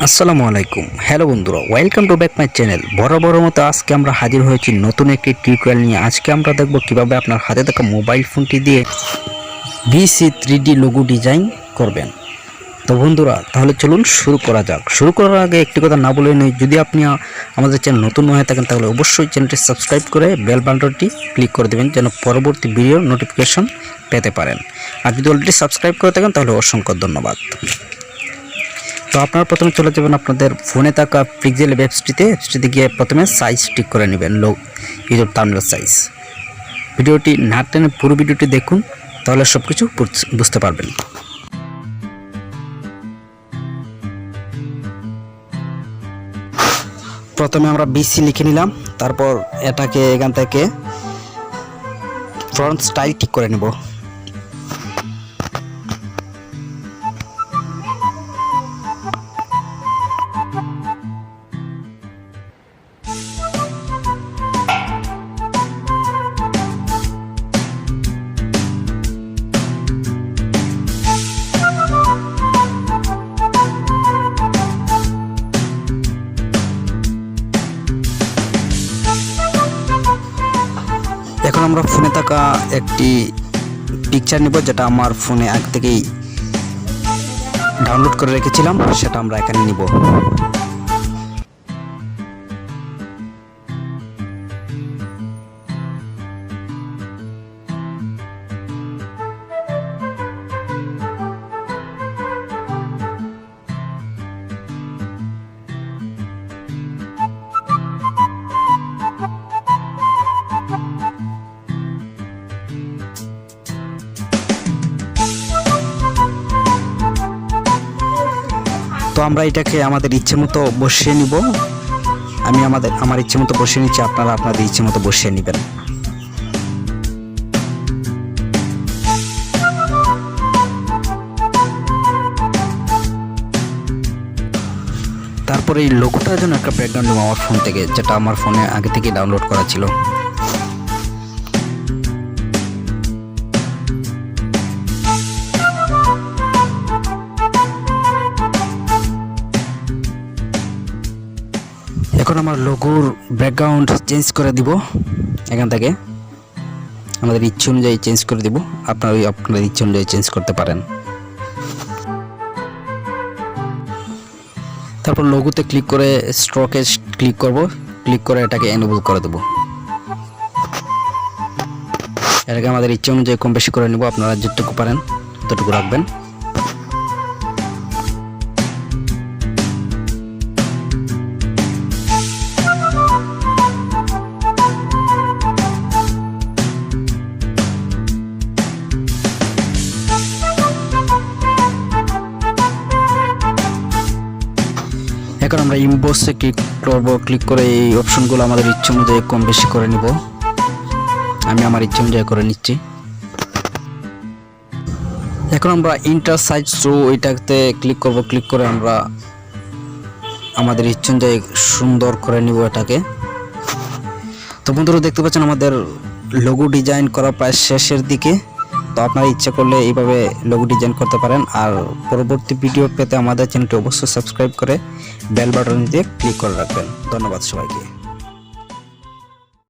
আসসালামু আলাইকুম। হ্যালো বন্ধুরা, welcome to back my channel. বড় মতো আজকে আমরা হাজির হয়েছি নতুন একটি টিউটোরিয়াল নিয়ে। আজকে আমরা দেখব কিভাবে আপনার হাতে থাকা মোবাইল ফোনটি দিয়ে ভিসি 3D লোগো ডিজাইন করবেন। তো বন্ধুরা, তাহলে চলুন শুরু করা যাক। শুরু করার আগে একটি কথা না বলে নেই, যদি আপনি আমাদের চ্যানেল নতুন হয়ে থাকেন তাহলে অবশ্যই চ্যানেলটি সাবস্ক্রাইব করে বেল বাটনটি ক্লিক করে দেবেন, যেন পরবর্তী ভিডিওর নোটিফিকেশন পেতে পারেন। আর যদি অলরেডি সাবস্ক্রাইব করে থাকেন তাহলে অসংখ্য ধন্যবাদ। তো আপনারা প্রথমে চলে যাবেন আপনাদের ফোনে থাকা পিক্সেল অ্যাপসটিতে গিয়ে প্রথমে সাইজ ঠিক করে নেবেন, ইউটিউব থাম্বনেল সাইজ। ভিডিওটি না টেনে পুরো ভিডিওটি দেখুন, তাহলে সব কিছু বুঝতে পারবেন। প্রথমে আমরা বিসি লিখে নিলাম, তারপর এটাকে এখান থেকে ফ্রন্ট স্টাইল ঠিক করে নেব। এখন আমরা ফোনে থাকা একটি পিকচার নিব, যেটা আমার ফোনে আগে থেকেই ডাউনলোড করে রেখেছিলাম, সেটা আমরা এখানে নিব। তো আমরা এটাকে আমাদের ইচ্ছে মতো বসিয়ে নিব। আমি আমার ইচ্ছে মতো বসিয়ে নিচ্ছি, আপনারা আপনাদের ইচ্ছে মতো বসিয়ে নেবেন। তারপরে এই লোগোটার জন্য একটা ব্যাকগ্রাউন্ড নেব আমার ফোন থেকে, যেটা আমার ফোনে আগে থেকে ডাউনলোড করা ছিল। এখন আমার লোগোর ব্যাকগ্রাউন্ড চেঞ্জ করে দিব। এখান থেকে আমাদের ইচ্ছে অনুযায়ী চেঞ্জ করে দিব, আপনার ইচ্ছে অনুযায়ী চেঞ্জ করতে পারেন। তারপর লোগোতে ক্লিক করে স্ট্রোকে ক্লিক করব, ক্লিক করে এটাকে এনেবল করে দেব। এটাকে আমাদের ইচ্ছে অনুযায়ী কম বেশি করে নেব, আপনারা যতটুকু পারেন ততটুকু রাখবেন। এখন আমরা ইমবোসে ক্লিক করব, ক্লিক করে এই অপশনগুলো আমাদের ইচ্ছে অনুযায়ী কম বেশি করে নিব। আমি আমার ইচ্ছে অনুযায়ী করে নিচ্ছি। এখন আমরা ইন্টার সাইজ থ্রু এটাতে ক্লিক করব, ক্লিক করে আমরা আমাদের ইচ্ছে অনুযায়ী সুন্দর করে নিব এটাকে। তো বন্ধুরা, দেখতে পাচ্ছেন আমাদের লোগো ডিজাইন করা প্রায় শেষের দিকে। তো আপনারা ইচ্ছা করলে এইভাবে লোগো ডিজাইন করতে পারেন। আর পরবর্তী ভিডিও পেতে আমাদের চ্যানেলটি অবশ্যই সাবস্ক্রাইব করে বেল বাটন দিয়ে ক্লিক করে রাখবেন। ধন্যবাদ সবাইকে।